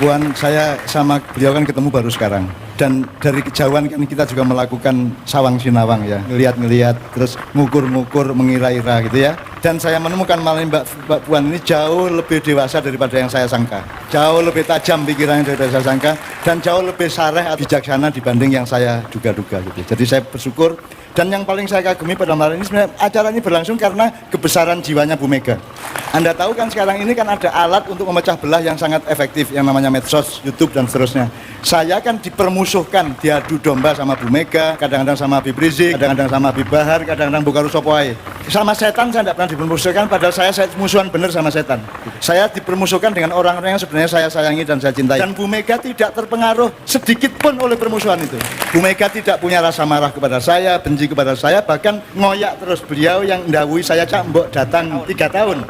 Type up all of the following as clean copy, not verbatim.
Puan, saya sama beliau kan ketemu baru sekarang. Dan dari kejauhan kan kita juga melakukan sawang sinawang ya, ngelihat-ngelihat, terus ngukur-ngukur, mengira-ira gitu ya. Dan saya menemukan malah Mbak Puan ini jauh lebih dewasa daripada yang saya sangka. Jauh lebih tajam pikirannya daripada saya sangka, dan jauh lebih sareh atau bijaksana dibanding yang saya duga-duga gitu. Jadi saya bersyukur. Dan yang paling saya kagumi pada malam ini sebenarnya acara ini berlangsung karena kebesaran jiwanya Bu Mega. Anda tahu kan sekarang ini kan ada alat untuk memecah belah yang sangat efektif yang namanya medsos, YouTube dan seterusnya. Saya kan dipermusuhkan, diadu domba sama Bu Mega, kadang-kadang sama Habib Rizik, kadang-kadang sama Habib Bahar, kadang-kadang Bukaru Sopoai. Sama setan saya tidak pernah dipermusuhkan, padahal saya musuhan benar sama setan. Saya dipermusuhkan dengan orang-orang yang sebenarnya saya sayangi dan saya cintai. Dan Bu Mega tidak terpengaruh sedikit pun oleh permusuhan itu. Bu Mega tidak punya rasa marah kepada saya, benci kepada saya, bahkan ngoyak terus. Beliau yang mendahului saya, Cak Mbok datang 3 tahun.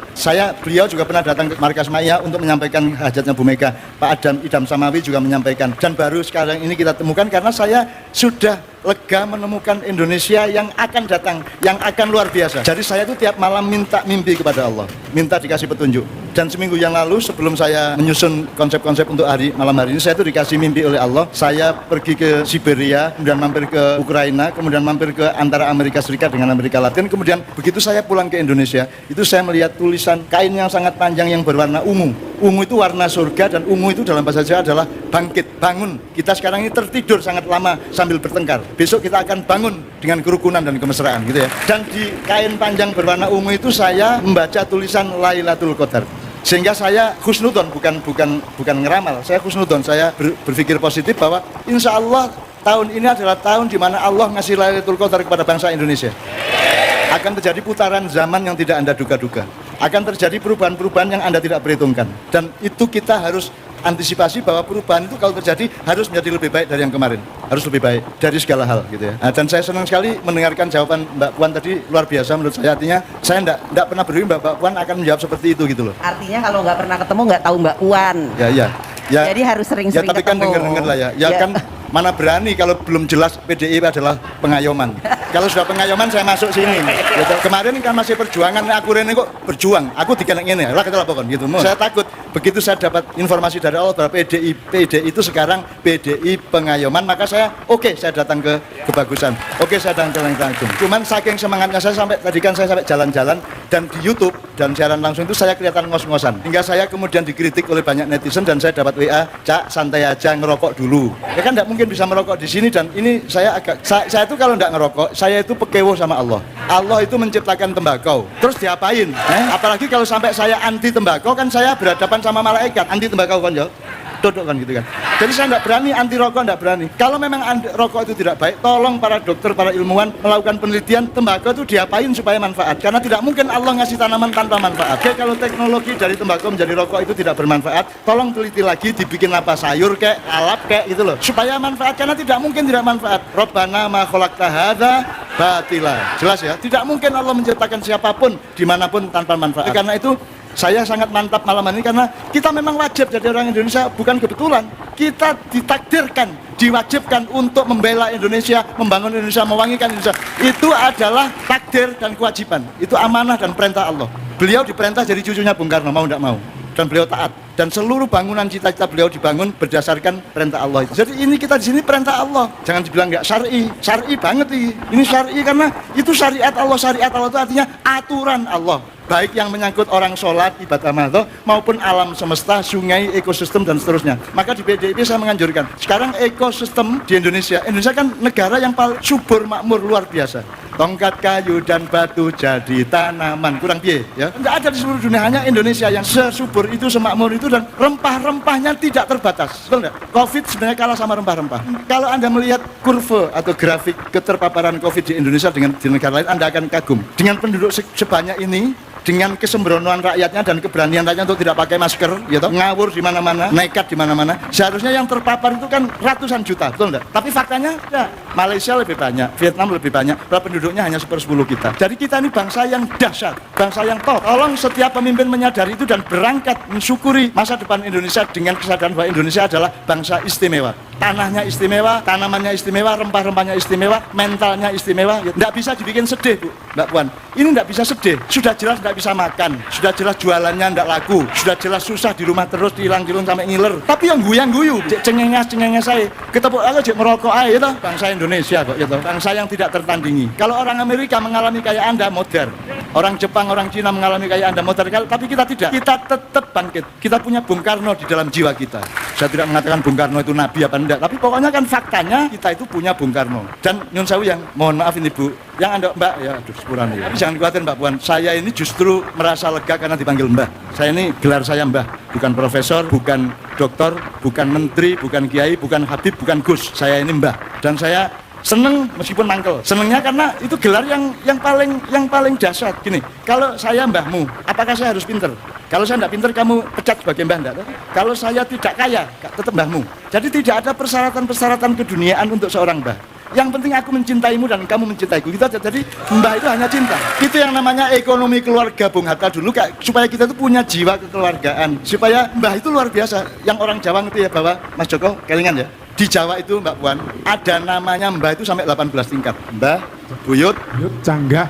Beliau juga pernah datang ke Markas Maya untuk menyampaikan hajatnya Bu Mega. Pak Idham Samawi juga menyampaikan. Dan baru sekarang ini kita temukan karena saya sudah lega menemukan Indonesia yang akan datang, yang akan luar biasa. Jadi saya itu tiap malam minta mimpi kepada Allah, minta dikasih petunjuk. Dan seminggu yang lalu sebelum saya menyusun konsep-konsep untuk malam hari ini, saya itu dikasih mimpi oleh Allah. Saya pergi ke Siberia, kemudian mampir ke Ukraina, kemudian mampir ke antara Amerika Serikat dengan Amerika Latin. Kemudian begitu saya pulang ke Indonesia, itu saya melihat tulisan kain yang sangat panjang yang berwarna ungu. Ungu itu warna surga, dan ungu itu dalam bahasa Jawa adalah bangkit, bangun. Kita sekarang ini tertidur sangat lama sambil bertengkar. Besok kita akan bangun dengan kerukunan dan kemesraan gitu ya. Dan di kain panjang berwarna ungu itu saya membaca tulisan Lailatul Qadar. Sehingga saya khusnudon, bukan ngeramal. Saya khusnudon, saya berpikir positif bahwa insya Allah tahun ini adalah tahun di mana Allah ngasih Lailatul Qadar kepada bangsa Indonesia. Akan terjadi putaran zaman yang tidak Anda duga-duga. Akan terjadi perubahan-perubahan yang Anda tidak perhitungkan. Dan itu kita harus antisipasi bahwa perubahan itu kalau terjadi harus menjadi lebih baik dari yang kemarin. Harus lebih baik dari segala hal gitu ya. Nah, dan saya senang sekali mendengarkan jawaban Mbak Puan tadi, luar biasa menurut saya. Artinya saya enggak pernah berpikir Mbak Puan akan menjawab seperti itu gitu loh. Artinya kalau nggak pernah ketemu nggak tahu Mbak Puan. Ya. Jadi harus sering-sering ketemu. Ya tapi kan denger-denger lah ya. Ya kan mana berani kalau belum jelas PDI adalah pengayoman. Kalau sudah pengayoman saya masuk sini. Gitu. Kemarin kan masih perjuangan, aku ini kok berjuang. Aku dikenek ini, lah kita laporkan gitu. Saya takut begitu saya dapat informasi dari Allah bahwa PDI itu sekarang PDI pengayoman, maka saya saya datang ke kebagusan. Saya datang ke langsung. Cuman saking semangatnya saya sampai jalan-jalan dan di YouTube dan siaran langsung itu saya kelihatan ngos-ngosan. Hingga saya kemudian dikritik oleh banyak netizen dan saya dapat WA, "Cak, santai aja, ngerokok dulu." Ya kan enggak mungkin bisa merokok di sini, dan ini saya saya itu kalau enggak ngerokok, saya itu pekewo sama Allah. Allah itu menciptakan tembakau. Terus diapain? Apalagi kalau sampai saya anti tembakau, kan saya berhadapan sama malaikat. Anti tembakau kan ya? Duduk kan gitu kan. Jadi saya enggak berani anti rokok, enggak berani. Kalau memang rokok itu tidak baik, tolong para dokter, para ilmuwan melakukan penelitian tembakau itu diapain supaya manfaat. Karena tidak mungkin Allah ngasih tanaman tanpa manfaat. Oke, kalau teknologi dari tembakau menjadi rokok itu tidak bermanfaat, tolong teliti lagi, dibikin apa sayur kayak alap kayak gitu loh. Supaya manfaat, karena tidak mungkin tidak manfaat. Rabbana ma khalaqta hadza batila. Jelas ya? Tidak mungkin Allah menciptakan siapapun dimanapun tanpa manfaat. Karena itu saya sangat mantap malam ini karena kita memang wajib jadi orang Indonesia, bukan kebetulan. Kita ditakdirkan, diwajibkan untuk membela Indonesia, membangun Indonesia, mewangikan Indonesia. Itu adalah takdir dan kewajiban. Itu amanah dan perintah Allah. Beliau diperintah jadi cucunya Bung Karno, mau tidak mau. Dan beliau taat. Dan seluruh bangunan cita-cita beliau dibangun berdasarkan perintah Allah itu. Jadi ini kita di sini perintah Allah. Jangan dibilang nggak syar'i. Syar'i banget ini. Ini syar'i karena itu syariat Allah. Syariat Allah itu artinya aturan Allah. Baik yang menyangkut orang sholat, ibadah mahdoh, maupun alam semesta, sungai, ekosistem, dan seterusnya. Maka di PDIP saya menganjurkan. Sekarang ekosistem di Indonesia kan negara yang paling subur, makmur, luar biasa. Tongkat kayu dan batu jadi tanaman. Kurang piye ya? Enggak ada di seluruh dunia, hanya Indonesia yang sesubur itu, semakmur itu, dan rempah-rempahnya tidak terbatas. Betul enggak? Covid sebenarnya kalah sama rempah-rempah. Kalau Anda melihat kurva atau grafik keterpaparan Covid di Indonesia dengan di negara lain, Anda akan kagum. Dengan penduduk sebanyak ini, dengan kesembronoan rakyatnya dan keberanian rakyatnya untuk tidak pakai masker, gitu, ngawur di mana-mana, nekat di mana-mana. Seharusnya yang terpapar itu kan ratusan juta, betul enggak? Tapi faktanya, ya, Malaysia lebih banyak, Vietnam lebih banyak, penduduknya hanya 1/10 kita. Jadi kita ini bangsa yang dahsyat, bangsa yang top. Tolong setiap pemimpin menyadari itu dan berangkat mensyukuri masa depan Indonesia dengan kesadaran bahwa Indonesia adalah bangsa istimewa. tanahnya istimewa, tanamannya istimewa, rempah-rempahnya istimewa, mentalnya istimewa. Ya, nggak bisa dibikin sedih, Bu, Mbak Puan. Ini nggak bisa sedih. Sudah jelas nggak bisa makan, sudah jelas jualannya nggak laku, sudah jelas susah di rumah terus dihilang-hilang sampai ngiler. Tapi yang guyang-guyu, cengenges saya, ketemu aku cek merokok aja, itu bangsa Indonesia kok, gitu. Bangsa yang tidak tertandingi. Kalau orang Amerika mengalami kayak Anda, modern. Orang Jepang, orang Cina mengalami kayak Anda, modern. Tapi kita tidak. Kita tetap bangkit. Kita punya Bung Karno di dalam jiwa kita. Saya tidak mengatakan Bung Karno itu nabi apa enggak, tapi pokoknya kan faktanya kita itu punya Bung Karno. Dan Nyun Sewu yang, mohon maaf ini Bu, yang Anda Mbak, ya aduh sepurane ya. Tapi jangan khawatir Mbak Puan, saya ini justru merasa lega karena dipanggil Mbah. Saya ini gelar saya Mbah, bukan profesor, bukan doktor, bukan menteri, bukan kiai, bukan habib, bukan gus. Saya ini Mbah. Dan saya seneng meskipun mangkel. Senengnya karena itu gelar yang paling dahsyat. Gini, kalau saya mbahmu, apakah saya harus pinter? Kalau saya tidak pinter, kamu pecat sebagai mbah enggak? Kalau saya tidak kaya, tetap mbahmu. Jadi tidak ada persyaratan-persyaratan keduniaan untuk seorang mbah. Yang penting aku mencintaimu dan kamu mencintaiku. Gitu aja. Jadi mbah itu hanya cinta. Itu yang namanya ekonomi keluarga Bung Hatta dulu, supaya kita itu punya jiwa kekeluargaan. Supaya mbah itu luar biasa. Yang orang Jawa ngerti ya, bahwa Mas Joko kelingan ya. Di Jawa itu Mbak Puan, ada namanya mbah itu sampai 18 tingkat. Mbah, buyut, canggah,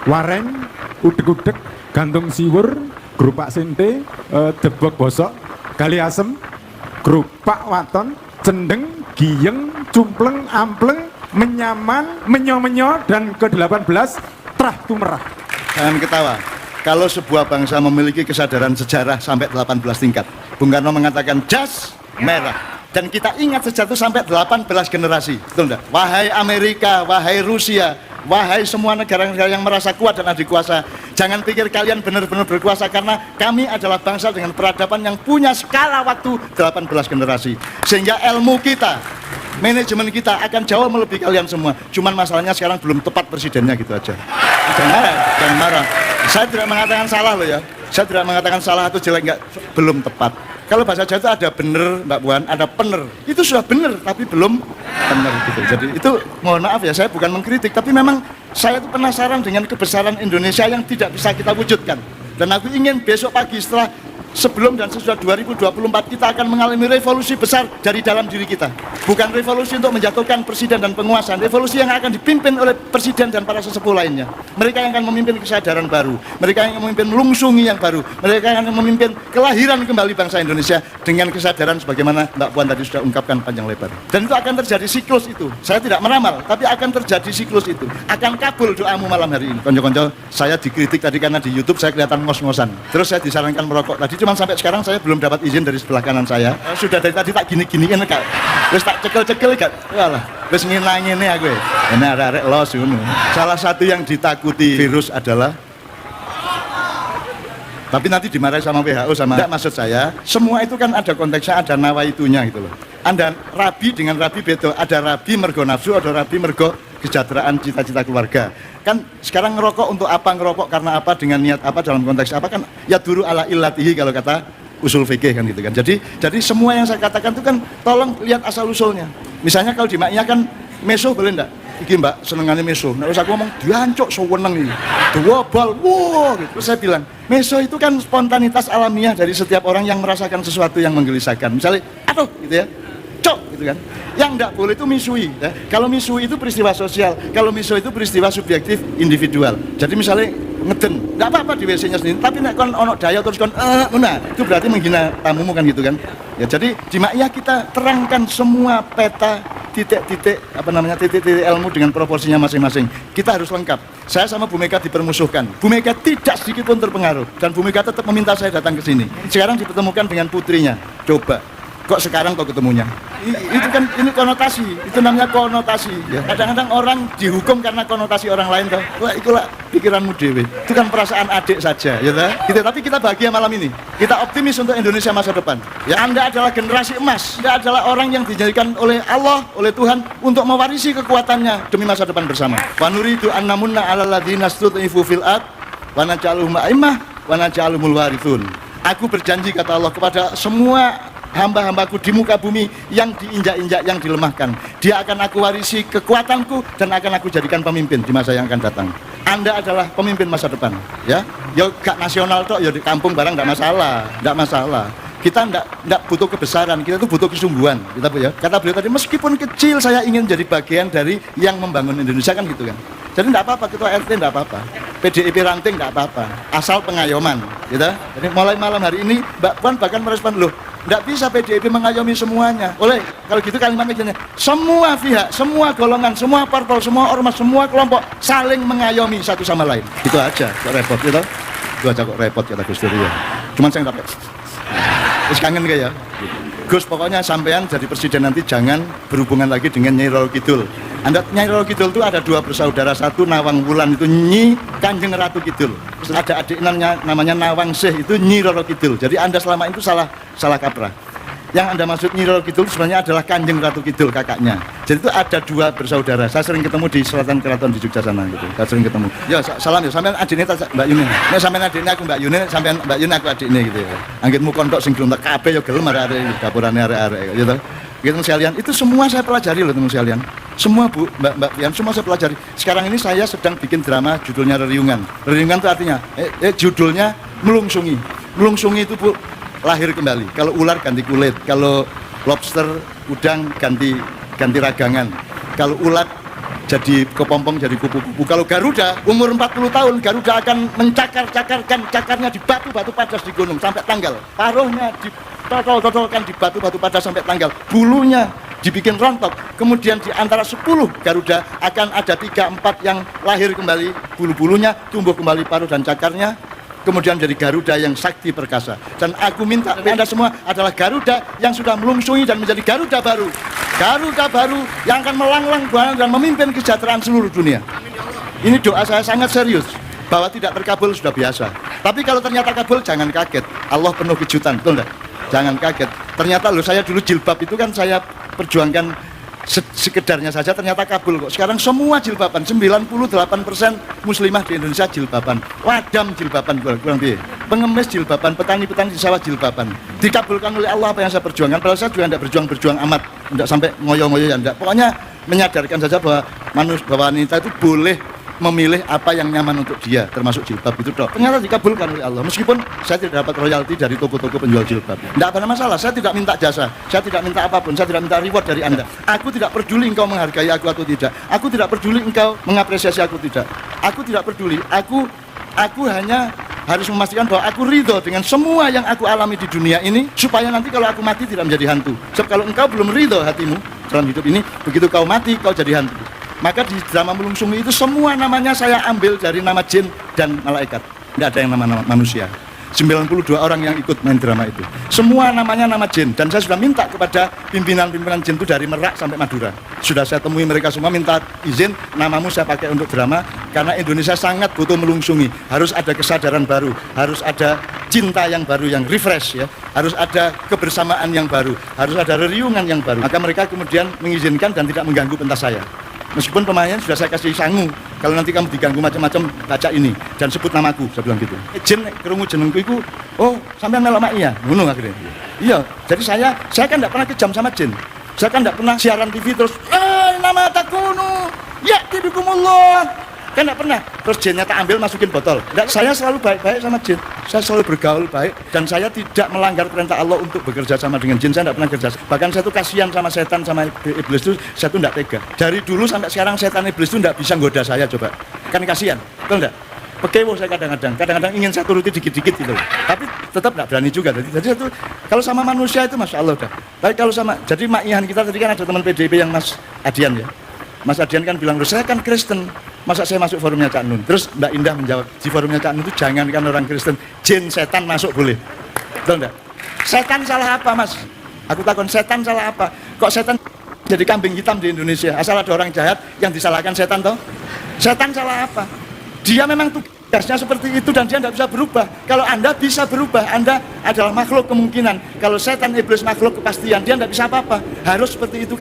wareng, udek-udek, gantung siwur, gerupak sente, debok bosok, gali asem, gerupak waton, cendeng, giyeng, cumpleng, ampleng, menyaman, menyo-menyo, dan ke-18 trah tumerah. Jangan ketawa. Kalau sebuah bangsa memiliki kesadaran sejarah sampai 18 tingkat, Bung Karno mengatakan jas merah. Dan kita ingat sejak itu sampai 18 generasi, betul enggak? Wahai Amerika, wahai Rusia, wahai semua negara-negara yang merasa kuat dan adik kuasa, jangan pikir kalian benar-benar berkuasa, karena kami adalah bangsa dengan peradaban yang punya skala waktu 18 generasi. Sehingga ilmu kita, manajemen kita akan jauh melebihi kalian semua. Cuman masalahnya sekarang belum tepat presidennya, gitu aja. Jangan marah. Saya tidak mengatakan salah loh ya. Saya tidak mengatakan salah atau jelek, enggak, belum tepat. Kalau bahasa Jawa itu ada bener, Mbak Puan, ada pener. Itu sudah bener, tapi belum bener gitu. Jadi itu mohon maaf ya, saya bukan mengkritik, tapi memang saya itu penasaran dengan kebesaran Indonesia yang tidak bisa kita wujudkan. Dan aku ingin besok pagi setelah sebelum dan sesudah 2024 kita akan mengalami revolusi besar dari dalam diri kita. Bukan revolusi untuk menjatuhkan presiden dan penguasa, revolusi yang akan dipimpin oleh presiden dan para sesepuh lainnya. Mereka yang akan memimpin kesadaran baru, mereka yang akan memimpin melungsungi yang baru, mereka yang akan memimpin kelahiran kembali bangsa Indonesia dengan kesadaran sebagaimana Mbak Puan tadi sudah ungkapkan panjang lebar. Dan itu akan terjadi siklus itu. Saya tidak meramal, tapi akan terjadi siklus itu. Akan kabul doamu malam hari ini. Konco-konco, saya dikritik tadi karena di YouTube saya kelihatan ngos-ngosan. Terus saya disarankan merokok tadi. Cuman sampai sekarang saya belum dapat izin dari sebelah kanan saya. Sudah dari tadi tak gini-giniin kak. Terus tak cekel-cekel kak. Walah, terus ngilangin nih aku. Ini arek-arek los ngono. Salah satu yang ditakuti virus adalah, tapi nanti dimarahi sama WHO sama. Enggak, maksud saya, semua itu kan ada konteksnya, ada nawaitunya gitu loh. Anda rabi dengan rabi beda. Ada rabi mergo nafsu, ada rabi mergo kesejahteraan cita-cita keluarga. Kan sekarang ngerokok untuk apa, ngerokok karena apa, dengan niat apa, dalam konteks apa, kan ya duru ala illatihi kalau kata usul fikih kan gitu kan. Jadi semua yang saya katakan itu kan tolong lihat asal usulnya. Misalnya kalau di maknya kan meso boleh enggak? Iki Mbak senengannya meso. Nah, usah aku ngomong diancuk seweneng ini. Dua bal, wow gitu. Terus saya bilang, meso itu kan spontanitas alamiah dari setiap orang yang merasakan sesuatu yang menggelisahkan. Misalnya, aduh gitu ya. Cok gitu kan. Yang enggak boleh itu misui ya. Kalau misui itu peristiwa sosial, kalau misui itu peristiwa subjektif individual. Jadi misalnya ngeden, enggak apa-apa di WC-nya sendiri, tapi nek kon ono daya terus kon nah, itu berarti menghina tamumu kan gitu kan. Ya jadi di Ma'iyah kita terangkan semua peta titik-titik titik-titik ilmu dengan proporsinya masing-masing. Kita harus lengkap. Saya sama Bu Mega dipermusuhkan. Bu Mega tidak sedikit pun terpengaruh dan Bu Mega tetap meminta saya datang ke sini. Sekarang dipertemukan dengan putrinya. Coba kok sekarang kok ketemunya? Itu kan ini konotasi, itu namanya konotasi. Kadang-kadang orang dihukum karena konotasi orang lain toh. Wah, itulah pikiranmu dewe. Itu kan perasaan adik saja, ya toh? Gitu. Tapi kita bahagia malam ini. Kita optimis untuk Indonesia masa depan. Ya, Anda adalah generasi emas. Anda adalah orang yang dijadikan oleh Allah, oleh Tuhan untuk mewarisi kekuatannya demi masa depan bersama. Wa nuridu an namunna 'alal ladzina stud'ifu fil ard wa naj'aluhum a'immah wa naj'aluhumul warithun. Aku berjanji kata Allah kepada semua hamba-hambaku di muka bumi yang diinjak-injak, yang dilemahkan. Dia akan aku warisi kekuatanku dan akan aku jadikan pemimpin di masa yang akan datang. Anda adalah pemimpin masa depan, ya. Ya gak nasional toh, ya di kampung barang gak masalah, Kita enggak butuh kebesaran, kita tuh butuh kesungguhan. Kita ya. Kata beliau tadi, meskipun kecil saya ingin jadi bagian dari yang membangun Indonesia kan gitu kan. Jadi enggak apa-apa, ketua RT enggak apa-apa. PDIP ranting enggak apa-apa. Asal pengayoman, gitu. Jadi mulai malam hari ini Mbak Puan bahkan merespon, loh, enggak bisa PDIP mengayomi semuanya. Kalau gitu kalimatnya gini, semua pihak, semua golongan, semua parpol, semua ormas, semua kelompok saling mengayomi satu sama lain. Itu aja, kok repot gitu. Itu aja kok repot kata Gus Dur ya. Cuman saya enggak terus kangen kayak ya. Gus, pokoknya sampean jadi presiden nanti jangan berhubungan lagi dengan Nyai Roro Kidul. Anda Nyai Roro Kidul itu ada 2 bersaudara, satu Nawang Wulan itu Nyi Kanjeng Ratu Kidul. Terus ada adiknya namanya Nawang Syekh itu Nyi Roro Kidul. Jadi Anda selama itu salah kaprah. Yang Anda maksud Nyi Roro Kidul sebenarnya adalah Kanjeng Ratu Kidul kakaknya. Jadi itu ada 2 bersaudara. Saya sering ketemu di Selatan Keraton di Jogja sana gitu. Saya sering ketemu. Ya salam ya, sampean adiknya Mbak Yuni. Nek sampean adiknya aku Mbak Yuni, sampean Mbak Yuni aku adiknya gitu ya. Anggitmu kontok sing gelem kabeh ya gelem arek-arek dapurane arek-arek gitu. Gitu sekalian, itu semua saya pelajari loh teman sekalian. Semua Bu, Mbak Pian, semua saya pelajari. Sekarang ini saya sedang bikin drama judulnya Reriungan. Reriungan itu artinya judulnya melungsungi. Melungsungi itu Bu, lahir kembali. Kalau ular ganti kulit, kalau lobster, udang ganti ragangan. Kalau ulat jadi kepompong, jadi kupu-kupu. Kalau Garuda, umur 40 tahun, Garuda akan mencakar-cakarkan cakarnya di batu-batu padas di gunung sampai tanggal. Paruhnya ditotol-totolkan di batu-batu padas sampai tanggal. Bulunya dibikin rontok. Kemudian di antara 10 Garuda akan ada 3-4 yang lahir kembali, bulu-bulunya tumbuh kembali paruh dan cakarnya. Kemudian jadi Garuda yang sakti perkasa. Dan aku minta Anda semua adalah Garuda yang sudah melungsungi dan menjadi Garuda baru. Garuda baru yang akan melanglang buana dan memimpin kesejahteraan seluruh dunia. Ini doa saya sangat serius. Bahwa tidak terkabul sudah biasa. Tapi kalau ternyata kabul jangan kaget. Allah penuh kejutan, betul enggak? Jangan kaget. Ternyata loh, saya dulu jilbab itu kan saya perjuangkan sekedarnya saja, ternyata kabul kok. Sekarang semua jilbaban, 98% muslimah di Indonesia jilbaban. Wadam jilbaban, kurang lebih. Pengemis jilbaban, petani-petani di sawah jilbaban. Dikabulkan oleh Allah apa yang saya perjuangkan. Padahal saya juga tidak berjuang amat, tidak sampai ngoyo-ngoyo ya, tidak. Pokoknya menyadarkan saja bahwa wanita itu boleh memilih apa yang nyaman untuk dia, termasuk jilbab itu toh. Ternyata dikabulkan oleh Allah. Meskipun saya tidak dapat royalti dari toko-toko penjual jilbab. Tidak ada masalah, saya tidak minta jasa, saya tidak minta apapun, saya tidak minta reward dari Anda. Aku tidak peduli engkau menghargai aku atau tidak. Aku tidak peduli engkau mengapresiasi aku tidak. Aku tidak peduli. Aku hanya harus memastikan bahwa aku ridho dengan semua yang aku alami di dunia ini, supaya nanti kalau aku mati tidak menjadi hantu. Sebab kalau engkau belum ridho hatimu dalam hidup ini, begitu kau mati kau jadi hantu. Maka di drama Melungsumi itu semua namanya saya ambil dari nama jin dan malaikat. Tidak ada yang nama manusia. 92 orang yang ikut main drama itu. Semua namanya nama jin. Dan saya sudah minta kepada pimpinan-pimpinan jin itu dari Merak sampai Madura. Sudah saya temui mereka semua, minta izin namamu saya pakai untuk drama. Karena Indonesia sangat butuh melungsungi. Harus ada kesadaran baru. Harus ada cinta yang baru, yang refresh ya. Harus ada kebersamaan yang baru. Harus ada reriungan yang baru. Maka mereka kemudian mengizinkan dan tidak mengganggu pentas saya. Meskipun pemainnya sudah saya kasih sangu, kalau nanti kamu diganggu macam-macam, baca ini dan sebut namaku, saya bilang gitu. Jin kerungu jenengku itu, oh sampai melok mak iya, ngono akhirnya. Iya, jadi saya kan tidak pernah kejam sama jin. Saya kan tidak pernah siaran TV terus, nama takunu, ya tidukumullah. Kan tidak pernah. Terus jinnya tak ambil masukin botol. Nggak, saya selalu baik-baik sama jin. Saya selalu bergaul baik dan saya tidak melanggar perintah Allah untuk bekerja sama dengan jin. Saya tidak pernah kerja. Bahkan saya tuh kasihan sama setan, sama iblis itu saya tuh tidak tega. Dari dulu sampai sekarang setan iblis itu tidak bisa nggoda saya coba. Kan kasihan, betul enggak? Pekewo saya kadang-kadang ingin saya turuti dikit-dikit gitu. Tapi tetap tidak berani juga. Jadi saya tuh kalau sama manusia itu Masya Allah udah. Tapi kalau sama, jadi Mak Ihan kita tadi kan ada teman PDIP yang Mas Adian ya. Mas Adian kan bilang, saya kan Kristen, masa saya masuk forumnya Cak Nun? Terus Mbak Indah menjawab, di forumnya Cak Nun itu jangankan orang Kristen, jin setan masuk boleh. Betul enggak? Setan salah apa Mas? Aku takut setan salah apa? Kok setan jadi kambing hitam di Indonesia? Asal ada orang jahat yang disalahkan setan toh? Setan salah apa? Dia memang tugasnya seperti itu dan dia tidak bisa berubah. Kalau Anda bisa berubah, Anda adalah makhluk kemungkinan. Kalau setan iblis makhluk kepastian, dia tidak bisa apa-apa. Harus seperti itu.